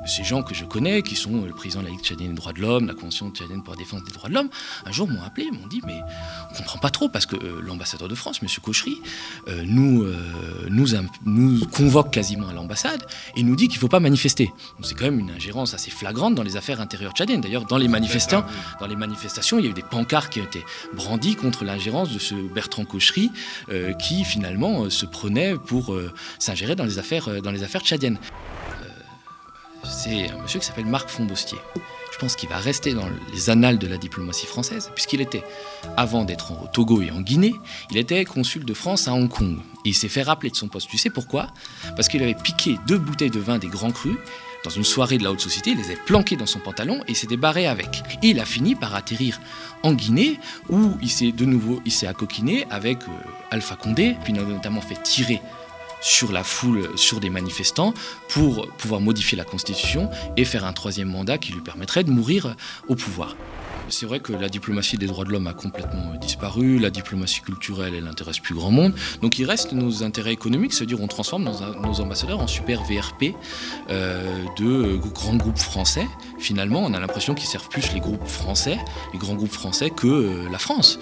ces gens que je connais, qui sont le président de la Ligue tchadienne des droits de l'homme, la Convention tchadienne pour la défense des droits de l'homme, un jour m'ont appelé, m'ont dit mais on ne comprend pas trop parce que l'ambassadeur de France, M. Kochri, nous convoque quasiment à l'ambassade et nous dit qu'il ne faut pas manifester. Donc, c'est quand même une ingérence assez flagrante dans les affaires intérieures tchadiennes. D'ailleurs, dans les manifestations, il y a eu des pancartes qui ont été brandies contre l'ingérence de ce Bertrand Kochri qui finalement se prenait pour s'ingérer dans les affaires tchadiennes. C'est un monsieur qui s'appelle Marc Fombostier. Je pense qu'il va rester dans les annales de la diplomatie française, puisqu'il était, avant d'être au Togo et en Guinée, il était consul de France à Hong Kong. Et il s'est fait rappeler de son poste. Tu sais pourquoi ? Parce qu'il avait piqué 2 bouteilles de vin des Grands Crus dans une soirée de la haute société, il les avait planquées dans son pantalon et il s'est débarré avec. Et il a fini par atterrir en Guinée, où il s'est accoquiné avec Alpha Condé, puis il a notamment fait tirer sur la foule, sur des manifestants, pour pouvoir modifier la Constitution et faire un 3e mandat qui lui permettrait de mourir au pouvoir. C'est vrai que la diplomatie des droits de l'homme a complètement disparu, la diplomatie culturelle, elle n'intéresse plus grand monde. Donc il reste nos intérêts économiques, c'est-à-dire on transforme nos ambassadeurs en super VRP de grands groupes français. Finalement, on a l'impression qu'ils servent plus les grands groupes français que la France.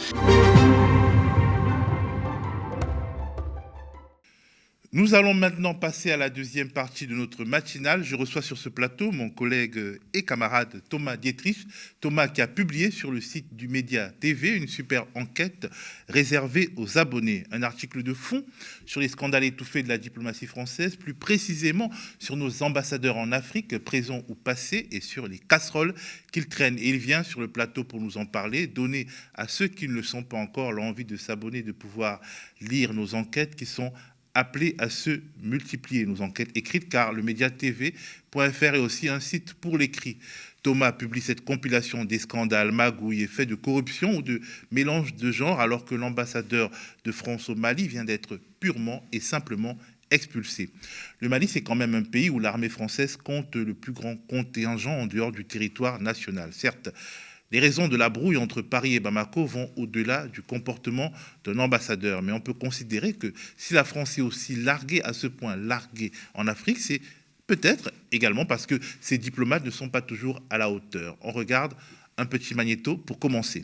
Nous allons maintenant passer à la deuxième partie de notre matinale. Je reçois sur ce plateau mon collègue et camarade Thomas Dietrich. Thomas qui a publié sur le site du Média TV une super enquête réservée aux abonnés. Un article de fond sur les scandales étouffés de la diplomatie française, plus précisément sur nos ambassadeurs en Afrique, présents ou passés, et sur les casseroles qu'ils traînent. Et il vient sur le plateau pour nous en parler, donner à ceux qui ne le sont pas encore l'envie de s'abonner, de pouvoir lire nos enquêtes qui sont appelés à se multiplier, nos enquêtes écrites, car le mediatv.fr est aussi un site pour l'écrit. Thomas publie cette compilation des scandales, magouilles et faits de corruption ou de mélange de genres, alors que l'ambassadeur de France au Mali vient d'être purement et simplement expulsé. Le Mali, c'est quand même un pays où l'armée française compte le plus grand contingent en dehors du territoire national. Certes, les raisons de la brouille entre Paris et Bamako vont au-delà du comportement d'un ambassadeur. Mais on peut considérer que si la France est aussi larguée à ce point, larguée en Afrique, c'est peut-être également parce que ces diplomates ne sont pas toujours à la hauteur. On regarde un petit magnéto pour commencer.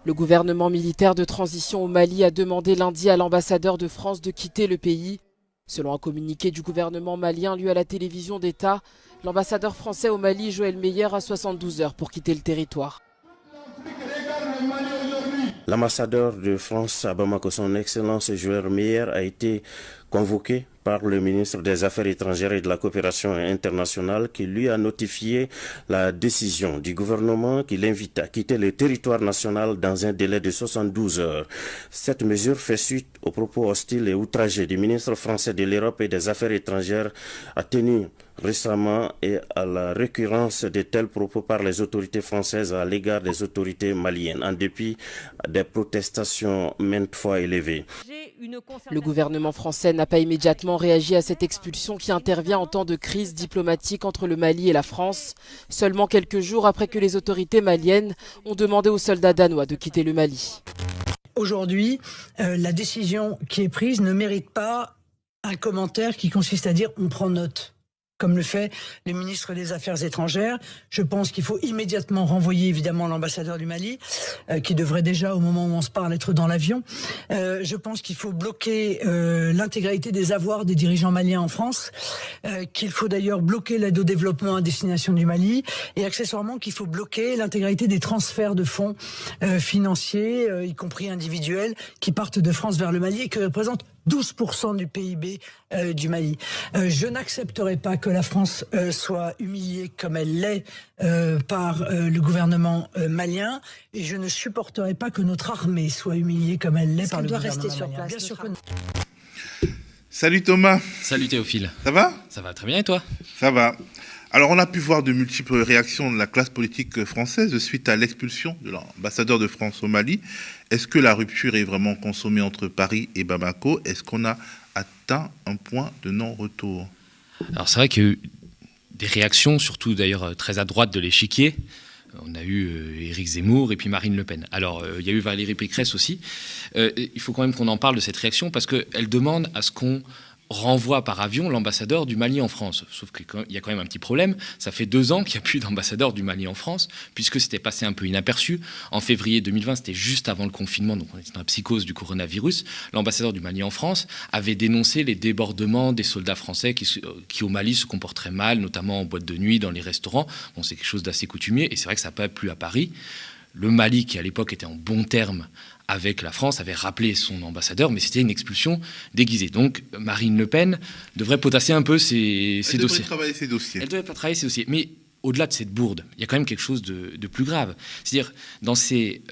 Le gouvernement militaire de transition au Mali a demandé lundi à l'ambassadeur de France de quitter le pays. Selon un communiqué du gouvernement malien lu à la télévision d'État, l'ambassadeur français au Mali, Joël Meyer, a 72 heures pour quitter le territoire. L'ambassadeur de France à Bamako, son Excellence Joël Meyer, a été convoqué par le ministre des Affaires étrangères et de la coopération internationale qui lui a notifié la décision du gouvernement qui l'invite à quitter le territoire national dans un délai de 72 heures. Cette mesure fait suite aux propos hostiles et outragés du ministre français de l'Europe et des Affaires étrangères tenus récemment et à la récurrence de tels propos par les autorités françaises à l'égard des autorités maliennes, en dépit des protestations maintes fois élevées. Le gouvernement français n'a pas immédiatement réagi à cette expulsion qui intervient en temps de crise diplomatique entre le Mali et la France, seulement quelques jours après que les autorités maliennes ont demandé aux soldats danois de quitter le Mali. Aujourd'hui, la décision qui est prise ne mérite pas un commentaire qui consiste à dire on prend note, comme le fait le ministre des Affaires étrangères. Je pense qu'il faut immédiatement renvoyer évidemment l'ambassadeur du Mali, qui devrait déjà, au moment où on se parle, être dans l'avion. Je pense qu'il faut bloquer l'intégralité des avoirs des dirigeants maliens en France, qu'il faut d'ailleurs bloquer l'aide au développement à destination du Mali, et accessoirement qu'il faut bloquer l'intégralité des transferts de fonds financiers, y compris individuels, qui partent de France vers le Mali et qui représentent 12% du PIB du Mali. Je n'accepterai pas que la France soit humiliée comme elle l'est par le gouvernement malien, et je ne supporterai pas que notre armée soit humiliée comme elle l'est par le gouvernement malien. Doit rester sur place. Bien sûr que non. Salut Thomas. Salut Théophile. Ça va ? Ça va très bien et toi ? Ça va. Alors on a pu voir de multiples réactions de la classe politique française suite à l'expulsion de l'ambassadeur de France au Mali. Est-ce que la rupture est vraiment consommée entre Paris et Bamako ? Est-ce qu'on a atteint un point de non-retour ? Alors c'est vrai qu'il y a eu des réactions, surtout d'ailleurs très à droite de l'échiquier. On a eu Éric Zemmour et puis Marine Le Pen. Alors il y a eu Valérie Pécresse aussi. Il faut quand même qu'on en parle de cette réaction parce qu'elle demande à ce qu'on renvoie par avion l'ambassadeur du Mali en France. Sauf qu'il y a quand même un petit problème. Ça fait 2 ans qu'il n'y a plus d'ambassadeur du Mali en France, puisque c'était passé un peu inaperçu. En février 2020, c'était juste avant le confinement, donc on était dans la psychose du coronavirus. L'ambassadeur du Mali en France avait dénoncé les débordements des soldats français qui au Mali se comporteraient mal, notamment en boîte de nuit, dans les restaurants. Bon, c'est quelque chose d'assez coutumier, et c'est vrai que ça n'a pas plu à Paris. Le Mali, qui à l'époque était en bons termes avec la France, avait rappelé son ambassadeur, mais c'était une expulsion déguisée. Donc Marine Le Pen devrait potasser un peu ses dossiers. Elle devrait travailler ses dossiers. Elle devrait pas travailler ses dossiers. Mais au-delà de cette bourde, il y a quand même quelque chose de plus grave. C'est-à-dire, dans ses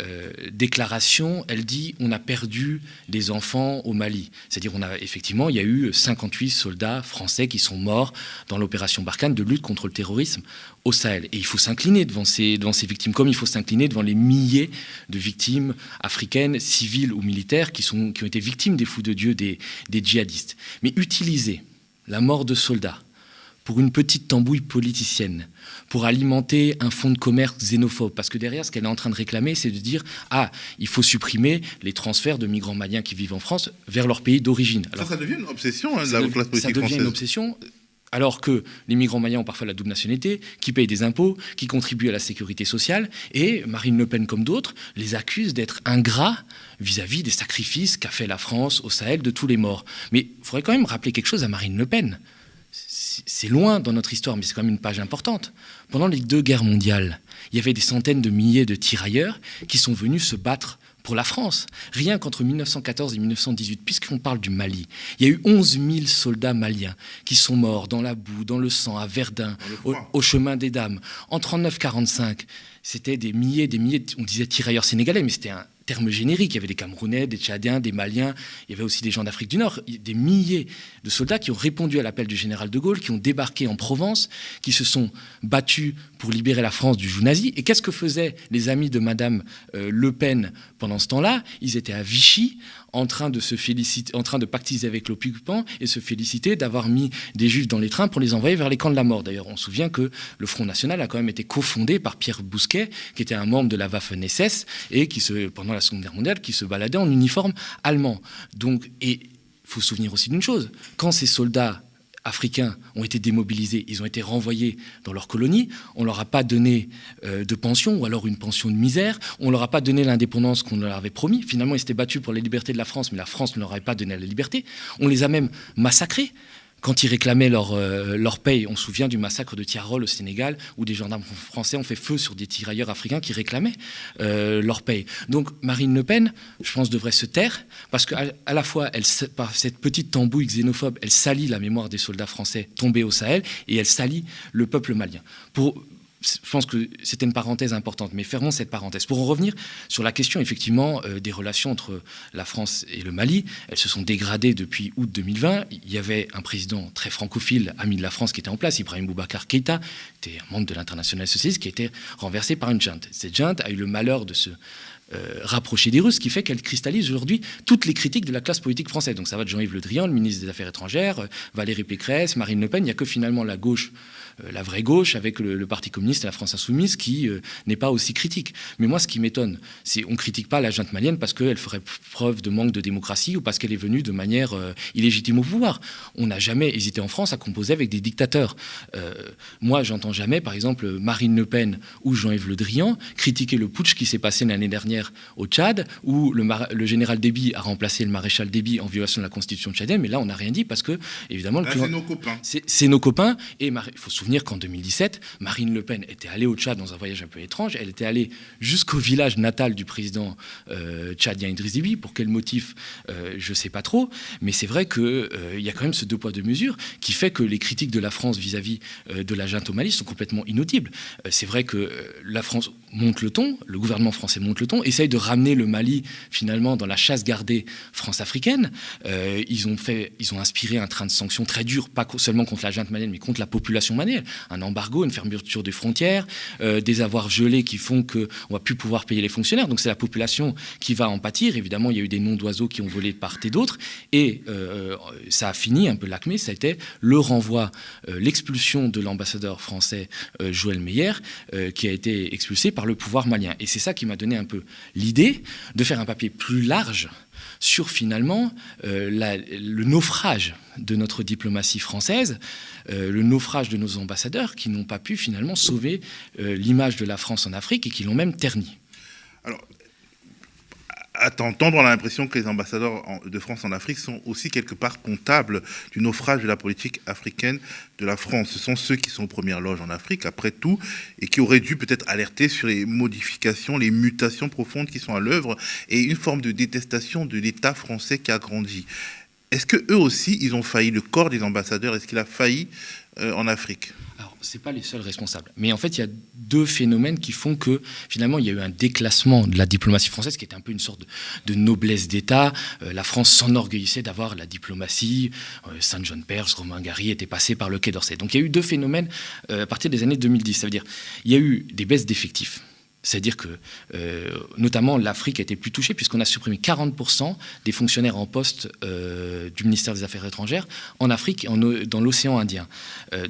déclarations, elle dit « on a perdu des enfants au Mali ». C'est-à-dire, effectivement, il y a eu 58 soldats français qui sont morts dans l'opération Barkhane de lutte contre le terrorisme au Sahel. Et il faut s'incliner devant ces victimes, comme il faut s'incliner devant les milliers de victimes africaines, civiles ou militaires, qui ont été victimes des fous de Dieu, des djihadistes. Mais utiliser la mort de soldats pour une petite tambouille politicienne, pour alimenter un fonds de commerce xénophobe. Parce que derrière, ce qu'elle est en train de réclamer, c'est de dire « Ah, il faut supprimer les transferts de migrants maliens qui vivent en France vers leur pays d'origine. » Ça devient une obsession, de la classe politique française. Ça devient une obsession, alors que les migrants maliens ont parfois la double nationalité, qui payent des impôts, qui contribuent à la sécurité sociale, et Marine Le Pen, comme d'autres, les accuse d'être ingrats vis-à-vis des sacrifices qu'a fait la France au Sahel de tous les morts. Mais il faudrait quand même rappeler quelque chose à Marine Le Pen. C'est loin dans notre histoire, mais c'est quand même une page importante. Pendant les 2 guerres mondiales, il y avait des centaines de milliers de tirailleurs qui sont venus se battre pour la France. Rien qu'entre 1914 et 1918, puisqu'on parle du Mali, il y a eu 11 000 soldats maliens qui sont morts dans la boue, dans le sang, à Verdun, au chemin des Dames. En 1939-1945, c'était des milliers, on disait tirailleurs sénégalais, mais c'était un terme générique. Il y avait des Camerounais, des Tchadiens, des Maliens, il y avait aussi des gens d'Afrique du Nord, des milliers de soldats qui ont répondu à l'appel du général de Gaulle, qui ont débarqué en Provence, qui se sont battus pour libérer la France du joug nazi. Et qu'est-ce que faisaient les amis de Madame Le Pen pendant ce temps-là? Ils étaient à Vichy, en train de pactiser avec l'occupant et se féliciter d'avoir mis des Juifs dans les trains pour les envoyer vers les camps de la mort. D'ailleurs, on se souvient que le Front National a quand même été cofondé par Pierre Bousquet, qui était un membre de la Waffen-SS et pendant la Seconde Guerre mondiale, qui se baladait en uniforme allemand. Donc, et il faut se souvenir aussi d'une chose, quand ces soldats africains ont été démobilisés, ils ont été renvoyés dans leurs colonies, on ne leur a pas donné de pension, ou alors une pension de misère, on ne leur a pas donné l'indépendance qu'on leur avait promis. Finalement, ils s'étaient battus pour la liberté de la France, mais la France ne leur avait pas donné la liberté. On les a même massacrés. Quand ils réclamaient leur paye, on se souvient du massacre de Tiarol au Sénégal, où des gendarmes français ont fait feu sur des tirailleurs africains qui réclamaient leur paye. Donc Marine Le Pen, je pense, devrait se taire, parce qu'à la fois, par cette petite tambouille xénophobe, elle salit la mémoire des soldats français tombés au Sahel, et elle salit le peuple malien. Je pense que c'était une parenthèse importante, mais fermons cette parenthèse. Pour en revenir sur la question, effectivement, des relations entre la France et le Mali, elles se sont dégradées depuis août 2020. Il y avait un président très francophile, ami de la France, qui était en place, Ibrahim Boubacar Keïta, qui était un membre de l'Internationale socialiste, qui a été renversé par une junte. Cette junte a eu le malheur de se rapprocher des Russes, ce qui fait qu'elle cristallise aujourd'hui toutes les critiques de la classe politique française. Donc ça va de Jean-Yves Le Drian, le ministre des Affaires étrangères, Valérie Pécresse, Marine Le Pen. Il n'y a que finalement la gauche, la vraie gauche, avec le Parti communiste et la France insoumise, qui n'est pas aussi critique. Mais moi, ce qui m'étonne, c'est qu'on ne critique pas la junte malienne parce qu'elle ferait preuve de manque de démocratie ou parce qu'elle est venue de manière illégitime au pouvoir. On n'a jamais hésité en France à composer avec des dictateurs. Moi, j'entends jamais, par exemple, Marine Le Pen ou Jean-Yves Le Drian critiquer le putsch qui s'est passé l'année dernière au Tchad, où le général Déby a remplacé le maréchal Déby en violation de la constitution tchadienne, mais là, on n'a rien dit parce que, évidemment... c'est nos copains. C'est nos copains, et il faut se souvenir qu'en 2017, Marine Le Pen était allée au Tchad dans un voyage un peu étrange, elle était allée jusqu'au village natal du président tchadien Idriss Déby. Pour quel motif, je ne sais pas trop, mais c'est vrai qu'il y a quand même ce 2 poids 2 mesures qui fait que les critiques de la France vis-à-vis de la junte au Mali sont complètement inaudibles. C'est vrai que la France monte le ton, le gouvernement français monte le ton, essaye de ramener le Mali finalement dans la chasse gardée france-africaine. Ils ont inspiré un train de sanctions très dur, pas seulement contre la junte malienne, mais contre la population malienne. Un embargo, une fermeture des frontières, des avoirs gelés qui font qu'on ne va plus pouvoir payer les fonctionnaires. Donc c'est la population qui va en pâtir. Évidemment, il y a eu des noms d'oiseaux qui ont volé de part et d'autre. Et ça a fini, un peu l'acmé, ça a été le renvoi, l'expulsion de l'ambassadeur français Joël Meyer, qui a été expulsé par par le pouvoir malien. Et c'est ça qui m'a donné un peu l'idée de faire un papier plus large sur finalement le naufrage de notre diplomatie française, le naufrage de nos ambassadeurs qui n'ont pas pu finalement sauver l'image de la France en Afrique et qui l'ont même ternie. Alors, à t'entendre, on a l'impression que les ambassadeurs de France en Afrique sont aussi quelque part comptables du naufrage de la politique africaine de la France. Ce sont ceux qui sont aux premières loges en Afrique, après tout, et qui auraient dû peut-être alerter sur les modifications, les mutations profondes qui sont à l'œuvre, et une forme de détestation de l'État français qui a grandi. Est-ce que eux aussi, ils ont failli, le corps des ambassadeurs, est-ce qu'il a failli en Afrique ? Alors, ce n'est pas les seuls responsables. Mais en fait, il y a deux phénomènes qui font que, finalement, il y a eu un déclassement de la diplomatie française, qui était un peu une sorte de noblesse d'État. La France s'enorgueillissait d'avoir la diplomatie. Saint John Perse, Romain Gary étaient passés par le Quai d'Orsay. Donc, il y a eu deux phénomènes à partir des années 2010. Ça veut dire il y a eu des baisses d'effectifs. C'est-à-dire que, notamment, l'Afrique a été plus touchée puisqu'on a supprimé 40% des fonctionnaires en poste du ministère des Affaires étrangères en Afrique et dans l'océan Indien.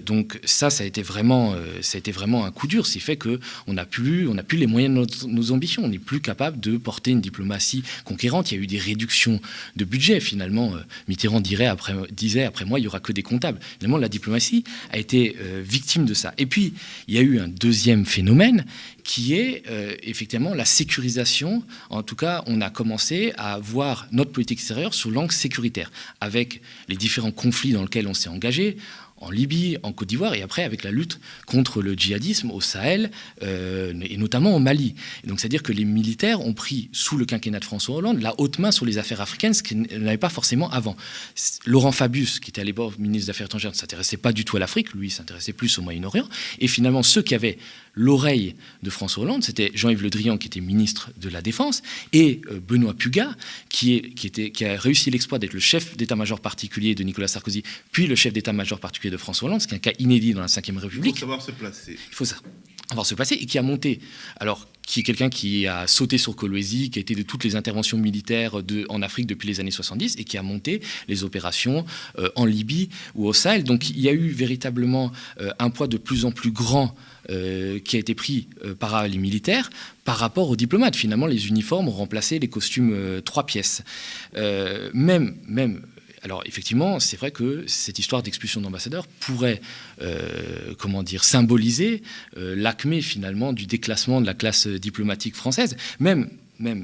Donc ça a été vraiment un coup dur. C'est fait qu'on n'a plus les moyens de nos ambitions. On n'est plus capable de porter une diplomatie conquérante. Il y a eu des réductions de budget. Finalement, Mitterrand disait après moi, il n'y aura que des comptables. Finalement, la diplomatie a été victime de ça. Et puis, il y a eu un deuxième phénomène qui est effectivement la sécurisation. En tout cas, on a commencé à voir notre politique extérieure sous l'angle sécuritaire, avec les différents conflits dans lesquels on s'est engagé, en Libye, en Côte d'Ivoire, et après avec la lutte contre le djihadisme au Sahel, et notamment au Mali. Et donc, c'est-à-dire que les militaires ont pris, sous le quinquennat de François Hollande, la haute main sur les affaires africaines, ce qu'ils n'avaient pas forcément avant. Laurent Fabius, qui était à l'époque ministre des Affaires étrangères, ne s'intéressait pas du tout à l'Afrique, lui, il s'intéressait plus au Moyen-Orient. Et finalement, ceux qui avaient l'oreille de François Hollande, c'était Jean-Yves Le Drian, qui était ministre de la Défense, et Benoît Pugat, qui a réussi l'exploit d'être le chef d'état-major particulier de Nicolas Sarkozy, puis le chef d'état-major particulier de François Hollande, ce qui est un cas inédit dans la Ve République. Il faut savoir se placer. Il faut savoir se placer, et qui a monté, alors qui est quelqu'un qui a sauté sur Kolwezi, qui a été de toutes les interventions militaires en Afrique depuis les années 70, et qui a monté les opérations en Libye ou au Sahel. Donc il y a eu véritablement un poids de plus en plus grand qui a été pris par les militaires par rapport aux diplomates. Finalement, les uniformes ont remplacé les costumes 3 pièces. Alors effectivement, c'est vrai que cette histoire d'expulsion d'ambassadeurs pourrait, symboliser l'acmé finalement du déclassement de la classe diplomatique française, même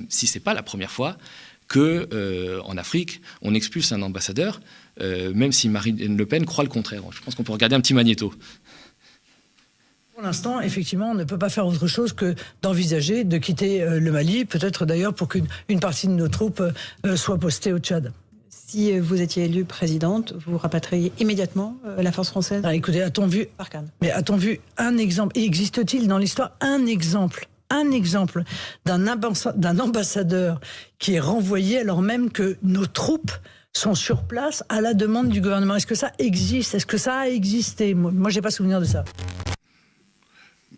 si c'est pas la première fois que en Afrique on expulse un ambassadeur, même si Marine Le Pen croit le contraire. Je pense qu'on peut regarder un petit magnéto. Pour l'instant, effectivement, on ne peut pas faire autre chose que d'envisager de quitter le Mali, peut-être d'ailleurs pour qu'une partie de nos troupes soit postée au Tchad. Si vous étiez élue présidente, vous rapatriez immédiatement la force française ? Alors, écoutez, a-t-on vu un exemple, et existe-t-il dans l'histoire un exemple d'un ambassadeur qui est renvoyé alors même que nos troupes sont sur place à la demande du gouvernement? Est-ce que ça existe? Est-ce que ça a existé? Moi, j'ai pas souvenir de ça.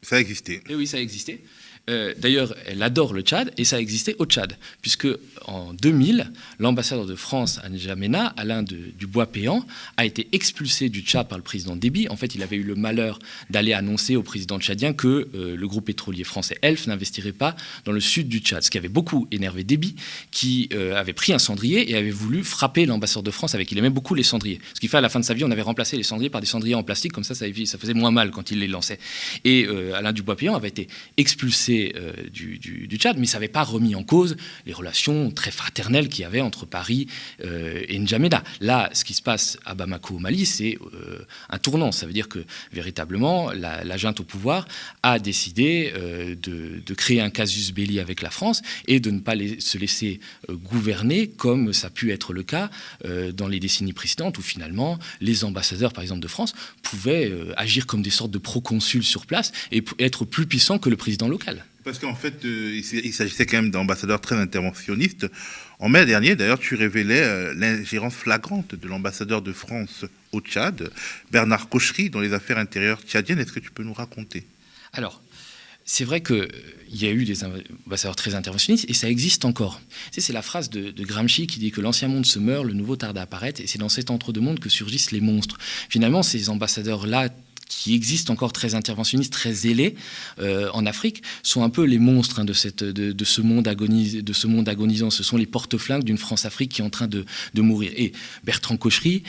Ça a existé. Et oui, ça a existé. D'ailleurs, elle adore le Tchad, et ça a existé au Tchad, puisque en 2000, l'ambassadeur de France à N'Djamena, Alain Dubois-Péan, a été expulsé du Tchad par le président Déby. En fait, il avait eu le malheur d'aller annoncer au président tchadien que le groupe pétrolier français Elf n'investirait pas dans le sud du Tchad, ce qui avait beaucoup énervé Déby, qui avait pris un cendrier et avait voulu frapper l'ambassadeur de France avec. Il aimait beaucoup les cendriers. Ce qui fait, à la fin de sa vie, on avait remplacé les cendriers par des cendriers en plastique, comme ça faisait moins mal quand il les lançait. Et Alain Dubois-Péan avait été expulsé du Tchad, mais ça n'avait pas remis en cause les relations très fraternelles qu'il y avait entre Paris et N'Djamena. Là, ce qui se passe à Bamako, au Mali, c'est un tournant. Ça veut dire que, véritablement, la junte au pouvoir a décidé de créer un casus belli avec la France et de ne pas se laisser gouverner comme ça a pu être le cas dans les décennies précédentes, où finalement, les ambassadeurs, par exemple, de France, pouvaient agir comme des sortes de proconsuls sur place et être plus puissants que le président local. Parce qu'en fait, il s'agissait quand même d'ambassadeurs très interventionnistes. En mai dernier, d'ailleurs, tu révélais l'ingérence flagrante de l'ambassadeur de France au Tchad, Bernard Cochery, dans les affaires intérieures tchadiennes. Est-ce que tu peux nous raconter ? Alors, c'est vrai qu'il y a eu des ambassadeurs très interventionnistes, et ça existe encore. Tu sais, c'est la phrase de Gramsci qui dit que l'ancien monde se meurt, le nouveau tarde à apparaître, et c'est dans cet entre-deux-mondes que surgissent les monstres. Finalement, ces ambassadeurs-là, qui existent encore très interventionnistes, très zélés en Afrique, sont un peu les monstres de ce monde agonisant. Ce sont les porte-flingues d'une France-Afrique qui est en train de mourir. Et Bertrand Cochery,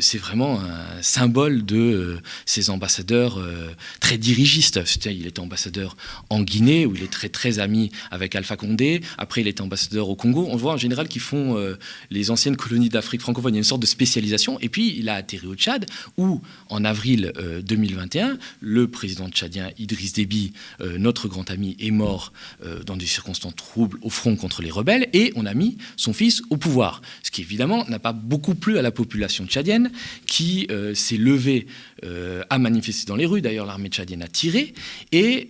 c'est vraiment un symbole de ces ambassadeurs très dirigistes. Il était ambassadeur en Guinée, où il est très, très ami avec Alpha Condé. Après, il était ambassadeur au Congo. On voit en général qu'ils font les anciennes colonies d'Afrique francophone. Il y a une sorte de spécialisation. Et puis, il a atterri au Tchad, où, en avril 2021, le président tchadien Idriss Déby, notre grand ami, est mort dans des circonstances troubles au front contre les rebelles. Et on a mis son fils au pouvoir. Ce qui, évidemment, n'a pas beaucoup plu à la population tchadienne, qui s'est levée à manifester dans les rues. D'ailleurs, l'armée tchadienne a tiré. Et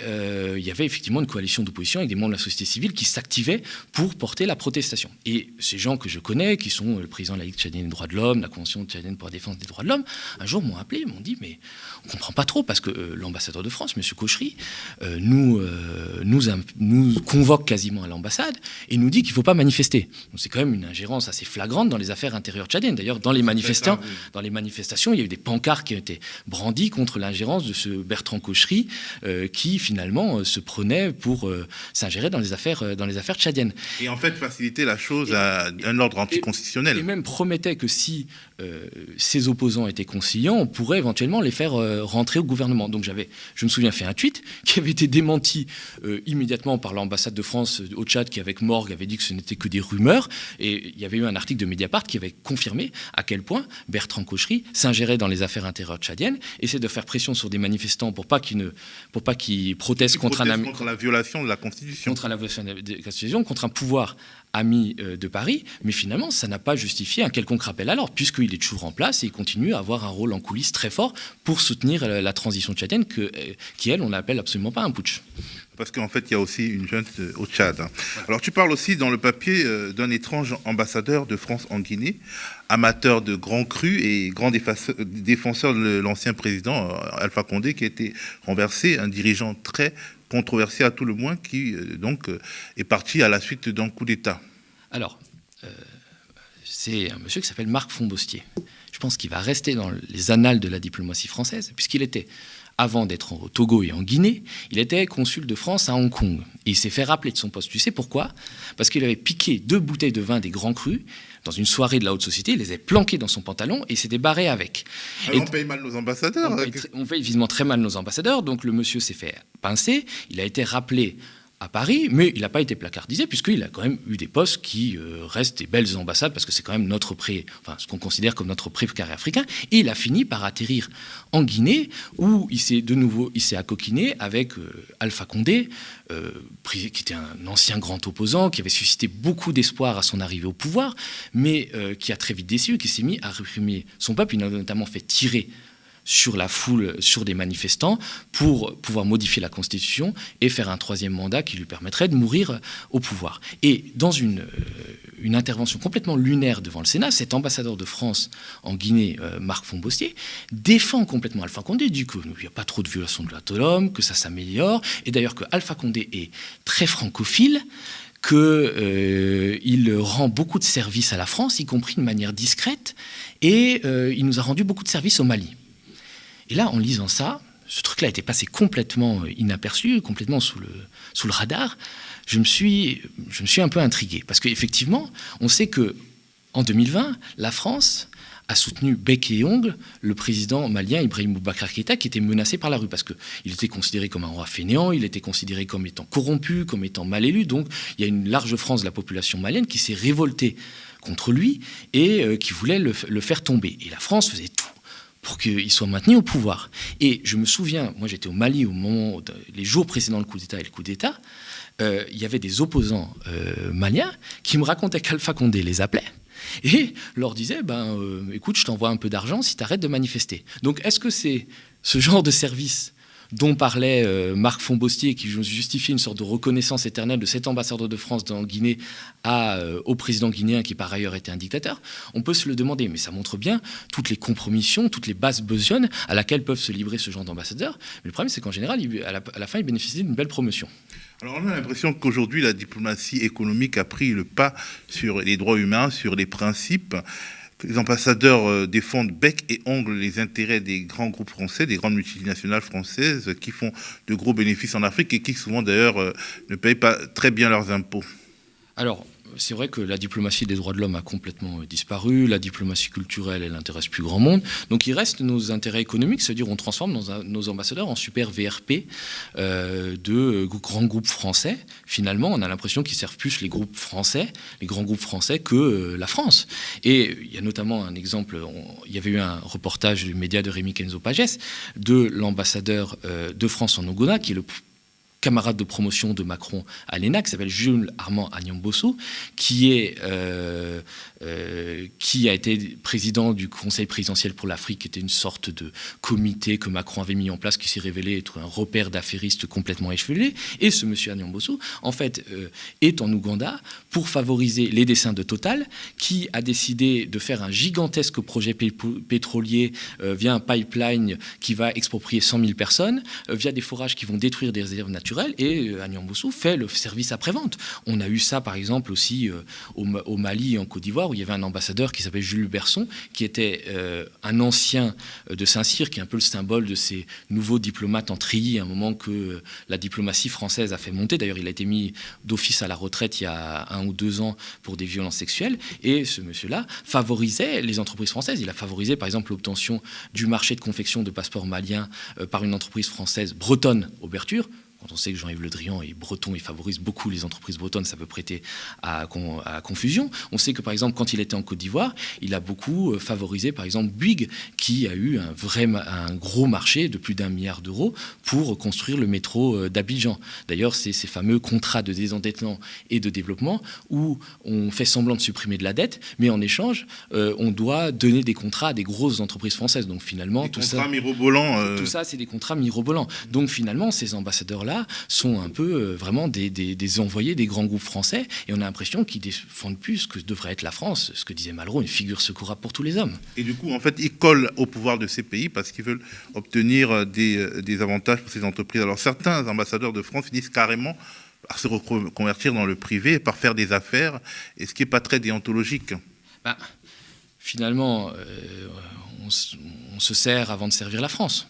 il y avait effectivement une coalition d'opposition avec des membres de la société civile qui s'activaient pour porter la protestation. Et ces gens que je connais, qui sont le président de la Ligue tchadienne des droits de l'homme, la Convention tchadienne pour la défense des droits de l'homme, un jour m'ont appelé, m'ont dit, mais on ne comprend pas trop, parce que l'ambassadeur de France, M. Cochery, nous convoque quasiment à l'ambassade et nous dit qu'il ne faut pas manifester. Donc c'est quand même une ingérence assez flagrante dans les affaires intérieures tchadiennes. D'ailleurs, dans les manifestations, il y a eu des pancartes qui ont été brandies contre l'ingérence de ce Bertrand Cochery, qui finalement se prenait pour s'ingérer dans les affaires tchadiennes. Et en fait, faciliter la chose à un ordre anticonstitutionnel. Et même promettait que si ses opposants étaient conciliants, on pourrait éventuellement les faire rentrer au gouvernement. Donc je me souviens, fait un tweet qui avait été démenti immédiatement par l'ambassade de France au Tchad, qui avec Morgue avait dit que ce n'était que des rumeurs. Et il y avait eu un article de Mediapart qui avait confirmé à quel point Bertrand Cochery s'ingérait dans les affaires intérieures tchadiennes, essaie de faire pression sur des manifestants pour pas qu'ils protestent contre la violation de la Constitution. Contre la violation de la Constitution, contre un pouvoir ami de Paris, mais finalement, ça n'a pas justifié un quelconque rappel à l'ordre, puisqu'il est toujours en place et il continue à avoir un rôle en coulisses très fort pour soutenir la transition tchadienne, qui, elle, on n'appelle absolument pas un putsch. Parce qu'en fait, il y a aussi une junte au Tchad. Ouais. Alors, tu parles aussi dans le papier d'un étrange ambassadeur de France en Guinée, amateur de grands crus et grand défenseur de l'ancien président Alpha Condé, qui a été renversé, un dirigeant très controversé à tout le moins, qui est parti à la suite d'un coup d'État. Alors, c'est un monsieur qui s'appelle Marc Fonbostier. Je pense qu'il va rester dans les annales de la diplomatie française, puisqu'il était, avant d'être au Togo et en Guinée, il était consul de France à Hong Kong. Et il s'est fait rappeler de son poste. Tu sais pourquoi ? Parce qu'il avait piqué 2 bouteilles de vin des grands crus dans une soirée de la haute société, il les avait planquées dans son pantalon et s'était barré avec. Alors on paye mal nos ambassadeurs. On paye évidemment très mal nos ambassadeurs. Donc le monsieur s'est fait pincer. Il a été rappelé à Paris, mais il n'a pas été placardisé, puisqu'il a quand même eu des postes qui restent des belles ambassades, parce que c'est quand même ce qu'on considère comme notre précaré africain. Et il a fini par atterrir en Guinée, où il s'est accoquiné avec Alpha Condé, qui était un ancien grand opposant, qui avait suscité beaucoup d'espoir à son arrivée au pouvoir, mais qui a très vite déçu, qui s'est mis à réprimer son peuple. Il a notamment fait tirer sur la foule, sur des manifestants, pour pouvoir modifier la Constitution et faire un 3e mandat qui lui permettrait de mourir au pouvoir. Et dans une intervention complètement lunaire devant le Sénat, cet ambassadeur de France en Guinée, Marc Fonbostier, défend complètement Alpha Condé, dit qu'il n'y a pas trop de violation de droits de l'homme, que ça s'améliore, et d'ailleurs que Alpha Condé est très francophile, qu'il rend beaucoup de services à la France, y compris de manière discrète, et il nous a rendu beaucoup de services au Mali. Et là, en lisant ça, ce truc-là était passé complètement inaperçu, complètement sous le radar. Je me suis un peu intrigué. Parce qu'effectivement, on sait qu'en 2020, la France a soutenu bec et ongle le président malien Ibrahim Boubacar Keïta, qui était menacé par la rue, parce qu'il était considéré comme un roi fainéant, il était considéré comme étant corrompu, comme étant mal élu. Donc il y a une large frange de la population malienne qui s'est révoltée contre lui et qui voulait le faire tomber. Et la France faisait tout pour qu'il soit maintenu au pouvoir. Et je me souviens, moi j'étais au Mali au moment, les jours précédant le coup d'État et le coup d'État, il y avait des opposants maliens qui me racontaient qu'Alpha Condé les appelait et leur disait, écoute, je t'envoie un peu d'argent si tu arrêtes de manifester. Donc est-ce que c'est ce genre de service dont parlait Marc Fonbostier, qui justifiait une sorte de reconnaissance éternelle de cet ambassadeur de France en Guinée au président guinéen, qui par ailleurs était un dictateur? On peut se le demander, mais ça montre bien toutes les compromissions, toutes les bases besognes à laquelle peuvent se livrer ce genre d'ambassadeurs. Mais le problème, c'est qu'en général, à la fin, il bénéficie d'une belle promotion. Alors on a l'impression qu'aujourd'hui, la diplomatie économique a pris le pas sur les droits humains, sur les principes. Les ambassadeurs défendent bec et ongle les intérêts des grands groupes français, des grandes multinationales françaises qui font de gros bénéfices en Afrique et qui souvent d'ailleurs ne payent pas très bien leurs impôts. Alors, c'est vrai que la diplomatie des droits de l'homme a complètement disparu, la diplomatie culturelle, elle n'intéresse plus grand monde. Donc il reste nos intérêts économiques, c'est-à-dire on transforme nos ambassadeurs en super VRP de grands groupes français. Finalement, on a l'impression qu'ils servent plus les groupes français, les grands groupes français, que la France. Et il y a notamment un exemple, il y avait eu un reportage du média de Rémi Kenzo Pagès de l'ambassadeur de France en Ouganda, qui est le camarade de promotion de Macron à l'ENA, qui s'appelle Jules Armand Agnambosso, qui a été président du Conseil présidentiel pour l'Afrique, qui était une sorte de comité que Macron avait mis en place, qui s'est révélé être un repère d'affairistes complètement échevelé. Et ce monsieur Agnambosso, en fait, est en Ouganda pour favoriser les desseins de Total, qui a décidé de faire un gigantesque projet pétrolier via un pipeline qui va exproprier 100 000 personnes, via des forages qui vont détruire des réserves naturelles. Et Agnambosso fait le service après-vente. On a eu ça, par exemple, aussi au Mali et en Côte d'Ivoire, où il y avait un ambassadeur qui s'appelait Jules Berson, qui était un ancien de Saint-Cyr, qui est un peu le symbole de ces nouveaux diplomates en treillis, à un moment que la diplomatie française a fait monter. D'ailleurs, il a été mis d'office à la retraite il y a 1 ou 2 ans pour des violences sexuelles. Et ce monsieur-là favorisait les entreprises françaises. Il a favorisé, par exemple, l'obtention du marché de confection de passeports maliens par une entreprise française bretonne, Auberture. Quand on sait que Jean-Yves Le Drian est breton et favorise beaucoup les entreprises bretonnes, ça peut prêter à confusion. On sait que, par exemple, quand il était en Côte d'Ivoire, il a beaucoup favorisé, par exemple, Bouygues, qui a eu un gros marché de plus d'1 milliard d'euros pour construire le métro d'Abidjan. D'ailleurs, c'est ces fameux contrats de désendettement et de développement où on fait semblant de supprimer de la dette, mais en échange, on doit donner des contrats à des grosses entreprises françaises. Donc finalement, tout ça, mirobolants. Tout ça, c'est des contrats mirobolants. Donc finalement, ces ambassadeurs-là sont un peu vraiment des envoyés des grands groupes français, et on a l'impression qu'ils défendent plus ce que devrait être la France, ce que disait Malraux, une figure secourable pour tous les hommes. Et du coup, en fait, ils collent au pouvoir de ces pays parce qu'ils veulent obtenir des avantages pour ces entreprises. Alors certains ambassadeurs de France finissent carrément par se reconvertir dans le privé et par faire des affaires, et ce qui n'est pas très déontologique. Finalement, on se sert avant de servir la France.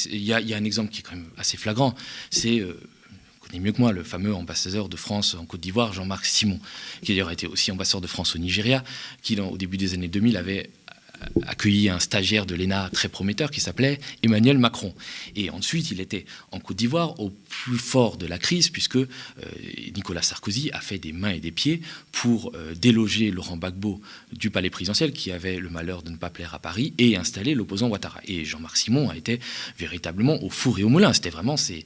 Il y a un exemple qui est quand même assez flagrant, c'est, vous connaissez mieux que moi, le fameux ambassadeur de France en Côte d'Ivoire, Jean-Marc Simon, qui d'ailleurs été aussi ambassadeur de France au Nigeria, qui au début des années 2000 avait accueilli un stagiaire de l'ENA très prometteur qui s'appelait Emmanuel Macron. Et ensuite, il était en Côte d'Ivoire au plus fort de la crise, puisque Nicolas Sarkozy a fait des mains et des pieds pour déloger Laurent Gbagbo du palais présidentiel, qui avait le malheur de ne pas plaire à Paris, et installer l'opposant Ouattara. Et Jean-Marc Simon a été véritablement au four et au moulin. C'était vraiment ces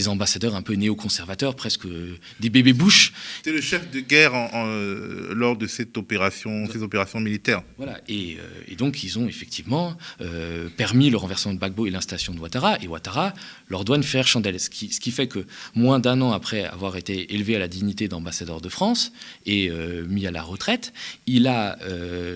ambassadeurs un peu néoconservateurs, presque des bébés Bush. C'était le chef de guerre lors de ces opérations militaires. Voilà, et donc ils ont effectivement permis le renversement de Gbagbo et l'installation de Ouattara, et Ouattara leur doit une faire chandelle. Ce qui fait que moins d'1 an après avoir été élevé à la dignité d'ambassadeur de France et mis à la retraite, il a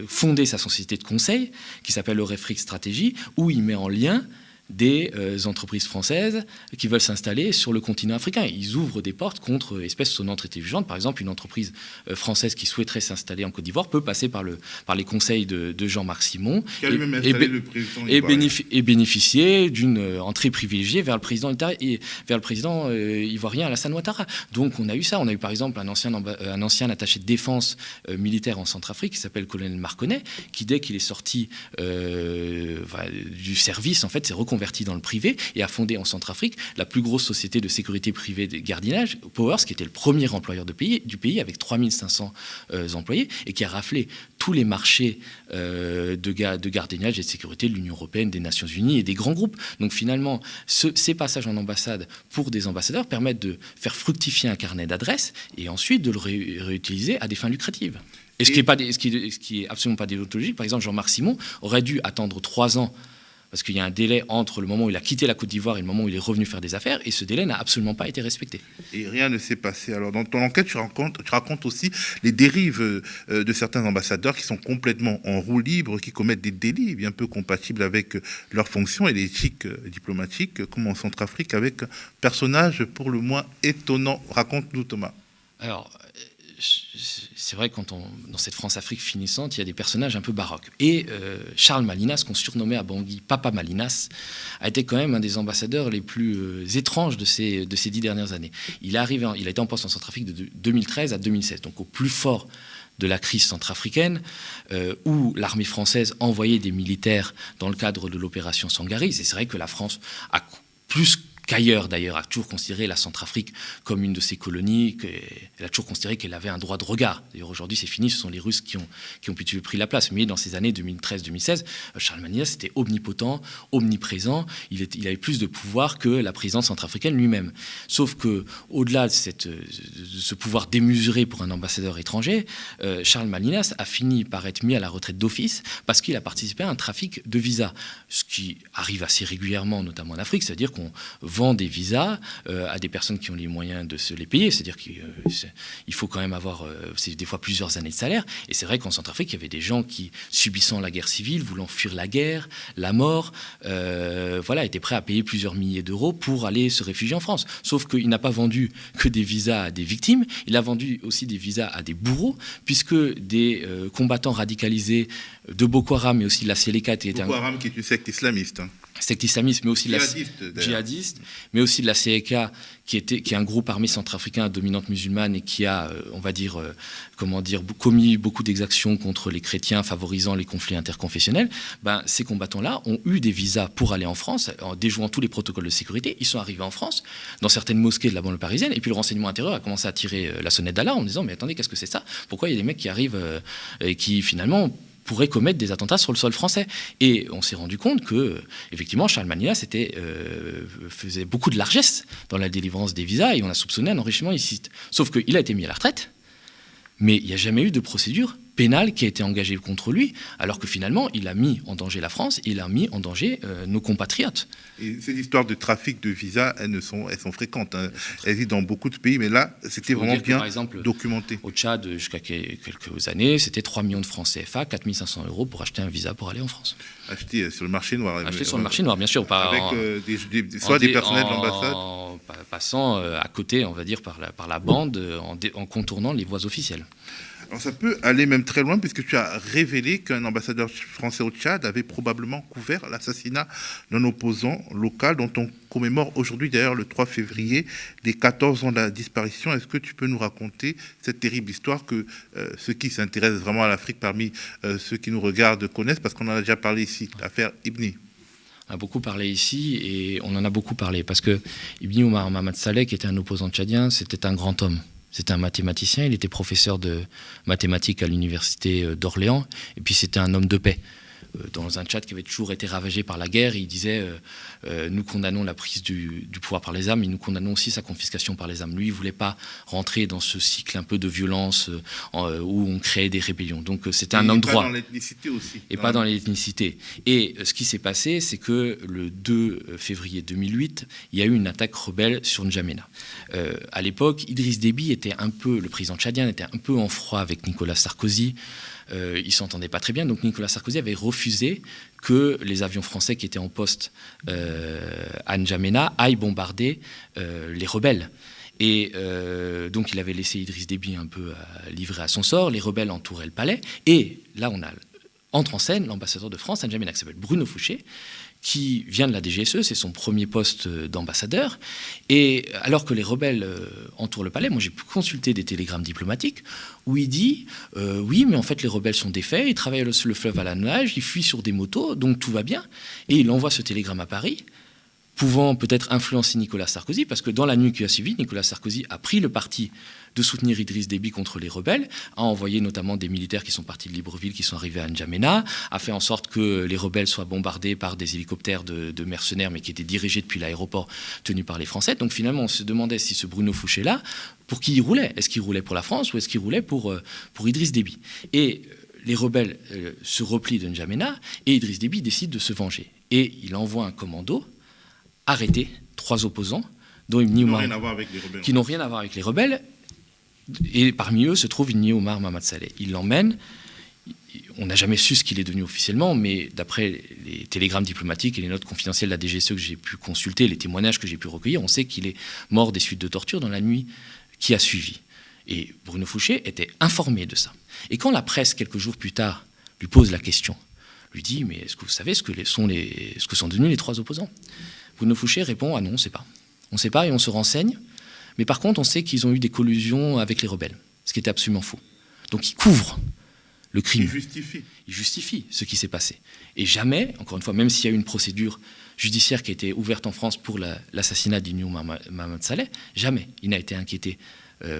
fondé sa société de conseil qui s'appelle Eurefric Stratégie, où il met en lien des entreprises françaises qui veulent s'installer sur le continent africain. Ils ouvrent des portes contre espèces sonnantes et intelligentes. Par exemple, une entreprise française qui souhaiterait s'installer en Côte d'Ivoire peut passer par les conseils de Jean-Marc Simon et bénéficier d'une entrée privilégiée vers le président ivoirien Alassane Ouattara. Donc on a eu ça. On a eu par exemple un ancien attaché de défense militaire en Centrafrique qui s'appelle colonel Marconnet, qui dès qu'il est sorti du service, en fait, s'est reconverti dans le privé et a fondé en Centrafrique la plus grosse société de sécurité privée de gardiennage, Powers, qui était le premier employeur du pays avec 3500 employés et qui a raflé tous les marchés de gardiennage et de sécurité de l'Union européenne, des Nations Unies et des grands groupes. Donc finalement, ces passages en ambassade pour des ambassadeurs permettent de faire fructifier un carnet d'adresses et ensuite de le réutiliser à des fins lucratives. Et ce qui est absolument pas déontologique, par exemple, Jean-Marc Simon aurait dû attendre 3 ans parce qu'il y a un délai entre le moment où il a quitté la Côte d'Ivoire et le moment où il est revenu faire des affaires, et ce délai n'a absolument pas été respecté. Et rien ne s'est passé. Alors, dans ton enquête, tu racontes aussi les dérives de certains ambassadeurs qui sont complètement en roue libre, qui commettent des délits bien peu compatibles avec leur fonction et l'éthique diplomatique, comme en Centrafrique, avec un personnage pour le moins étonnant. Raconte-nous, Thomas. Alors, c'est vrai que dans cette France-Afrique finissante, il y a des personnages un peu baroques. Et Charles Malinas, qu'on surnommait à Bangui Papa Malinas, a été quand même un des ambassadeurs les plus étranges de ces 10 dernières années. Il a été en poste en Centrafrique de 2013 à 2016, donc au plus fort de la crise centrafricaine, où l'armée française envoyait des militaires dans le cadre de l'opération Sangaris. Et c'est vrai que la France a plus qu'ailleurs d'ailleurs, a toujours considéré la Centrafrique comme une de ses colonies, elle a toujours considéré qu'elle avait un droit de regard. D'ailleurs aujourd'hui c'est fini, ce sont les Russes qui ont plutôt pris la place. Mais dans ces années 2013-2016, Charles Malinas était omnipotent, omniprésent, il avait plus de pouvoir que la présidence centrafricaine lui-même. Sauf qu'au-delà de ce pouvoir démesuré pour un ambassadeur étranger, Charles Malinas a fini par être mis à la retraite d'office parce qu'il a participé à un trafic de visas, ce qui arrive assez régulièrement, notamment en Afrique, c'est-à-dire qu'on vend des visas à des personnes qui ont les moyens de se les payer, c'est-à-dire qu'il faut quand même avoir des fois plusieurs années de salaire. Et c'est vrai qu'en Centrafrique, il y avait des gens qui, subissant la guerre civile, voulant fuir la guerre, la mort, étaient prêts à payer plusieurs milliers d'euros pour aller se réfugier en France. Sauf qu'il n'a pas vendu que des visas à des victimes, il a vendu aussi des visas à des bourreaux, puisque des combattants radicalisés de Boko Haram, mais aussi de la Seleka... Boko Haram qui est une secte islamiste. Secte islamiste, mais aussi djihadiste, mais aussi de la CEK, qui est un groupe armé centrafricain à dominante musulmane et qui a, commis beaucoup d'exactions contre les chrétiens, favorisant les conflits interconfessionnels. Ces combattants-là ont eu des visas pour aller en France, en déjouant tous les protocoles de sécurité. Ils sont arrivés en France, dans certaines mosquées de la banlieue parisienne, et puis le renseignement intérieur a commencé à tirer la sonnette d'alarme en disant « Mais attendez, qu'est-ce que c'est ça ? Pourquoi il y a des mecs qui arrivent et qui, finalement... » pourrait commettre des attentats sur le sol français. Et on s'est rendu compte que, effectivement, Charles Malinas faisait beaucoup de largesse dans la délivrance des visas et on a soupçonné un enrichissement illicite. Sauf qu'il a été mis à la retraite, mais il n'y a jamais eu de procédure pénale qui a été engagée contre lui, alors que finalement, il a mis en danger la France et il a mis en danger nos compatriotes. Et ces histoires de trafic de visas, elles sont fréquentes. Elles existent dans beaucoup de pays, mais là, c'était vraiment bien par exemple, documenté. Au Tchad, jusqu'à quelques années, c'était 3 millions de francs CFA, 4 500 € pour acheter un visa pour aller en France. Acheter sur le marché noir. Acheter sur le marché noir, bien sûr. Avec des personnels de l'ambassade. En passant à côté, on va dire, par la bande, en contournant les voies officielles. Alors ça peut aller même très loin, puisque tu as révélé qu'un ambassadeur français au Tchad avait probablement couvert l'assassinat d'un opposant local dont on commémore aujourd'hui, d'ailleurs le 3 février, les 14 ans de la disparition. Est-ce que tu peux nous raconter cette terrible histoire que ceux qui s'intéressent vraiment à l'Afrique parmi ceux qui nous regardent connaissent, parce qu'on en a déjà parlé ici, l'affaire Ibni. On a beaucoup parlé ici et on en a beaucoup parlé, parce que Ibni Omar Mamad Saleh, qui était un opposant tchadien, c'était un grand homme. C'était un mathématicien, il était professeur de mathématiques à l'université d'Orléans, et puis c'était un homme de paix. Dans un Tchad qui avait toujours été ravagé par la guerre, il disait nous condamnons la prise du pouvoir par les armes, mais nous condamnons aussi sa confiscation par les armes. Lui, il ne voulait pas rentrer dans ce cycle un peu de violence où on créait des rébellions. Donc c'était un homme droit. Et pas dans l'ethnicité aussi. Et pas dans l'ethnicité. Et ce qui s'est passé, c'est que le 2 février 2008, il y a eu une attaque rebelle sur N'Djamena. À l'époque, Idriss Déby le président tchadien était un peu en froid avec Nicolas Sarkozy. Ils ne s'entendaient pas très bien, donc Nicolas Sarkozy avait refusé que les avions français qui étaient en poste à N'Djamena aillent bombarder les rebelles. Et donc il avait laissé Idriss Déby un peu livré à son sort, les rebelles entouraient le palais, et là entre en scène l'ambassadeur de France à N'Djamena, qui s'appelle Bruno Fouché, qui vient de la DGSE, c'est son premier poste d'ambassadeur. Et alors que les rebelles entourent le palais, moi j'ai pu consulter des télégrammes diplomatiques où il dit oui, mais en fait les rebelles sont défaits, ils travaillent sur le fleuve à la nage, ils fuient sur des motos, donc tout va bien. Et il envoie ce télégramme à Paris, pouvant peut-être influencer Nicolas Sarkozy, parce que dans la nuit qui a suivi, Nicolas Sarkozy a pris le parti de soutenir Idriss Déby contre les rebelles, a envoyé notamment des militaires qui sont partis de Libreville, qui sont arrivés à N'Djamena, a fait en sorte que les rebelles soient bombardés par des hélicoptères de mercenaires, mais qui étaient dirigés depuis l'aéroport tenu par les Français. Donc finalement, on se demandait si ce Bruno Fouché-là, pour qui il roulait ? Est-ce qu'il roulait pour la France ou est-ce qu'il roulait pour Idriss Déby ? Et les rebelles se replient de N'Djamena et Idriss Déby décide de se venger. Et il envoie un commando arrêter 3 opposants, dont Ibni Omar, qui n'ont rien à voir avec les rebelles. Et parmi eux se trouve Ibni Omar Mamad Saleh. Il l'emmène. On n'a jamais su ce qu'il est devenu officiellement, mais d'après les télégrammes diplomatiques et les notes confidentielles de la DGSE que j'ai pu consulter, les témoignages que j'ai pu recueillir, on sait qu'il est mort des suites de torture dans la nuit qui a suivi. Et Bruno Fouché était informé de ça. Et quand la presse, quelques jours plus tard, lui pose la question, lui dit « Mais est-ce que vous savez ce que sont devenus les 3 opposants ?» Bruno Fouché répond « Ah non, on ne sait pas. On ne sait pas et on se renseigne. Mais par contre, on sait qu'ils ont eu des collusions avec les rebelles. » Ce qui était absolument faux. Donc il couvre le crime. Il justifie ce qui s'est passé. Et jamais, encore une fois, même s'il y a eu une procédure judiciaire qui a été ouverte en France pour l'assassinat d'Ibn Mohamed Saleh, jamais il n'a été inquiété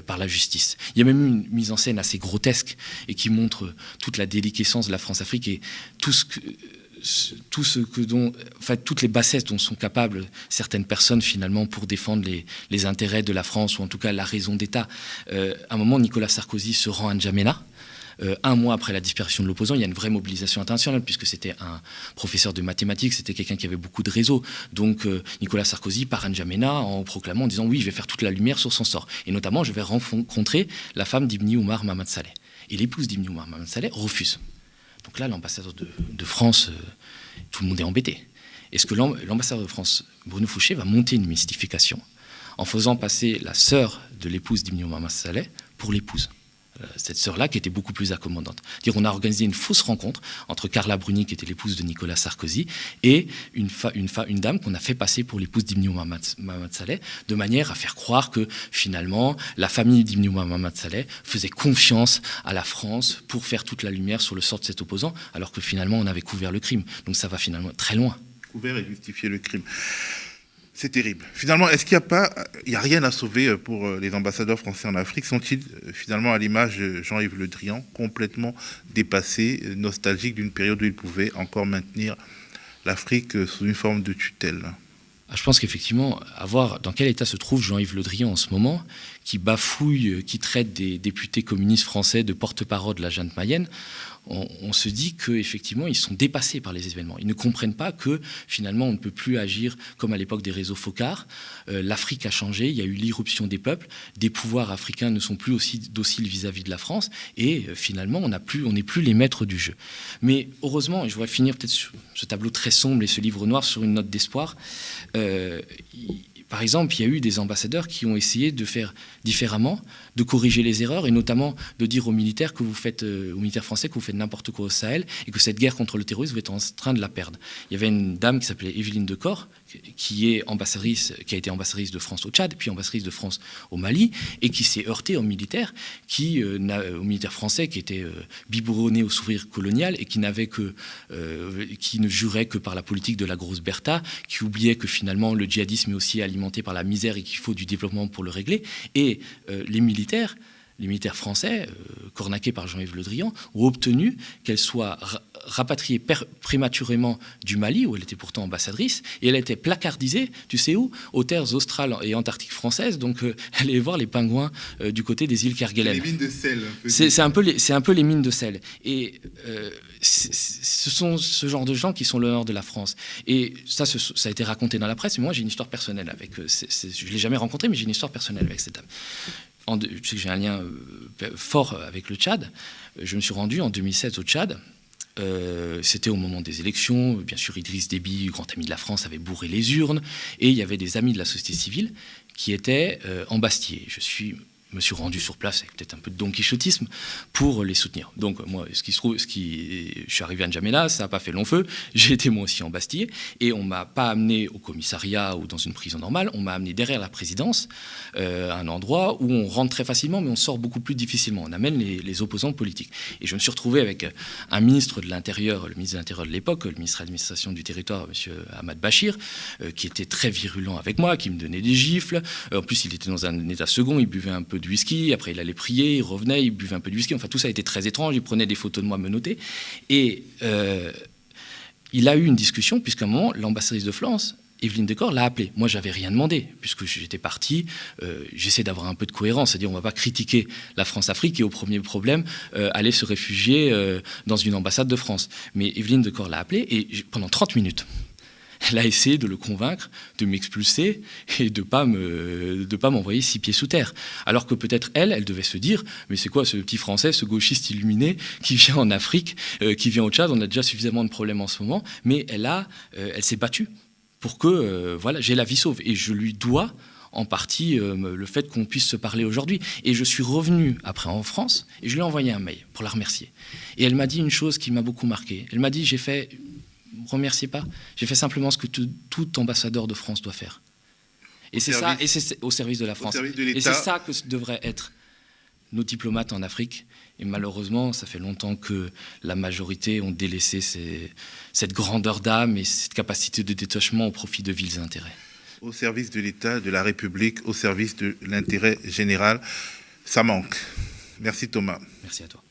par la justice. Il y a même eu une mise en scène assez grotesque et qui montre toute la déliquescence de la France-Afrique et toutes les bassesses dont sont capables certaines personnes finalement pour défendre les intérêts de la France ou en tout cas la raison d'État. À un moment, Nicolas Sarkozy se rend à N'Djamena. Un mois après la disparition de l'opposant, il y a une vraie mobilisation internationale puisque c'était un professeur de mathématiques, c'était quelqu'un qui avait beaucoup de réseaux. Donc Nicolas Sarkozy part à N'Djamena en proclamant, en disant oui, je vais faire toute la lumière sur son sort. Et notamment, je vais rencontrer la femme d'Ibn Omar Mohamed Saleh. Et l'épouse d'Ibn Omar Mohamed Saleh refuse. Donc là, l'ambassadeur de France, tout le monde est embêté. Est-ce que l'ambassadeur de France, Bruno Fouché, va monter une mystification en faisant passer la sœur de l'épouse d'Ibn Mohamed Saleh pour l'épouse? Cette sœur-là qui était beaucoup plus accommodante. On a organisé une fausse rencontre entre Carla Bruni, qui était l'épouse de Nicolas Sarkozy, et une dame qu'on a fait passer pour l'épouse d'Ibn Mohamed Saleh, de manière à faire croire que finalement la famille d'Ibn Mohamed Saleh faisait confiance à la France pour faire toute la lumière sur le sort de cet opposant, alors que finalement on avait couvert le crime. Donc ça va finalement très loin. Couvert et justifier le crime. C'est terrible. Finalement, est-ce qu'il n'y a rien à sauver pour les ambassadeurs français en Afrique? Sont-ils finalement, à l'image de Jean-Yves Le Drian, complètement dépassés, nostalgiques d'une période où ils pouvaient encore maintenir l'Afrique sous une forme de tutelle? Je pense qu'effectivement, voir dans quel état se trouve Jean-Yves Le Drian en ce moment, qui bafouille, qui traite des députés communistes français de porte-parole de la junte malienne, on se dit qu'effectivement, ils sont dépassés par les événements. Ils ne comprennent pas que, finalement, on ne peut plus agir comme à l'époque des réseaux Foccart. L'Afrique a changé, il y a eu l'irruption des peuples, des pouvoirs africains ne sont plus aussi dociles vis-à-vis de la France, et finalement, on n'est plus les maîtres du jeu. Mais heureusement, et je voudrais finir peut-être sur ce tableau très sombre et ce livre noir sur une note d'espoir, par exemple, il y a eu des ambassadeurs qui ont essayé de faire différemment, de corriger les erreurs et notamment de dire aux militaires aux militaires français que vous faites n'importe quoi au Sahel et que cette guerre contre le terrorisme, vous êtes en train de la perdre. Il y avait une dame qui s'appelait Evelyne Decor, qui a été ambassadrice de France au Tchad, puis ambassadrice de France au Mali, et qui s'est heurtée aux militaires français qui étaient biberonnés au sourire colonial et qui ne juraient que par la politique de la grosse Bertha, qui oubliaient que finalement le djihadisme est aussi alimenté par la misère et qu'il faut du développement pour le régler. Et les militaires français, cornaqués par Jean-Yves Le Drian, ont obtenu qu'elle soit rapatriée prématurément du Mali, où elle était pourtant ambassadrice, et elle était placardisée, tu sais où? Aux terres australes et antarctiques françaises, donc elle allait voir les pingouins du côté des îles Kerguelen. Les mines de sel. C'est un peu les mines de sel. Et ce sont ce genre de gens qui sont l'honneur de la France. Et ça a été raconté dans la presse, mais moi j'ai une histoire personnelle avec... je ne l'ai jamais rencontré, mais j'ai une histoire personnelle avec cette dame. Je sais que j'ai un lien fort avec le Tchad. Je me suis rendu en 2007 au Tchad. C'était au moment des élections. Bien sûr, Idriss Déby, grand ami de la France, avait bourré les urnes. Et il y avait des amis de la société civile qui étaient embastillés. Je me suis rendu sur place avec peut-être un peu de don quichotisme pour les soutenir. Donc moi, je suis arrivé à N'Djamena, ça n'a pas fait long feu, j'ai été moi aussi embastillé, et on ne m'a pas amené au commissariat ou dans une prison normale, on m'a amené derrière la présidence, un endroit où on rentre très facilement, mais on sort beaucoup plus difficilement, on amène les opposants politiques. Et je me suis retrouvé avec un ministre de l'Intérieur, le ministre de l'Intérieur de l'époque, le ministre de l'Administration du Territoire, M. Ahmad Bachir, qui était très virulent avec moi, qui me donnait des gifles. En plus, il était dans un état second, il buvait un peu de whisky, après il allait prier, il revenait, il buvait un peu de whisky, enfin tout ça était très étrange, il prenait des photos de moi menottées, et il a eu une discussion, puisqu'à un moment, l'ambassadrice de France, Evelyne Decor, l'a appelé. Moi, j'avais rien demandé, puisque j'étais parti, j'essaie d'avoir un peu de cohérence, c'est-à-dire on ne va pas critiquer la France-Afrique et au premier problème, aller se réfugier dans une ambassade de France. Mais Evelyne Decor l'a appelé, et pendant 30 minutes, elle a essayé de le convaincre de m'expulser et de pas m'envoyer 6 pieds sous terre. Alors que peut-être elle devait se dire, mais c'est quoi ce petit Français, ce gauchiste illuminé qui vient en Afrique, qui vient au Tchad, on a déjà suffisamment de problèmes en ce moment, mais elle s'est battue pour que j'ai la vie sauve. Et je lui dois, en partie le fait qu'on puisse se parler aujourd'hui. Et je suis revenu après en France et je lui ai envoyé un mail pour la remercier. Et elle m'a dit une chose qui m'a beaucoup marqué. Elle m'a dit, remerciez pas, j'ai fait simplement ce que tout ambassadeur de France doit faire. Et c'est ça, et c'est au service de la France. Et c'est ça que devraient être nos diplomates en Afrique. Et malheureusement, ça fait longtemps que la majorité ont délaissé cette grandeur d'âme et cette capacité de détachement au profit de vils intérêts. Au service de l'État, de la République, au service de l'intérêt général, ça manque. Merci Thomas. Merci à toi.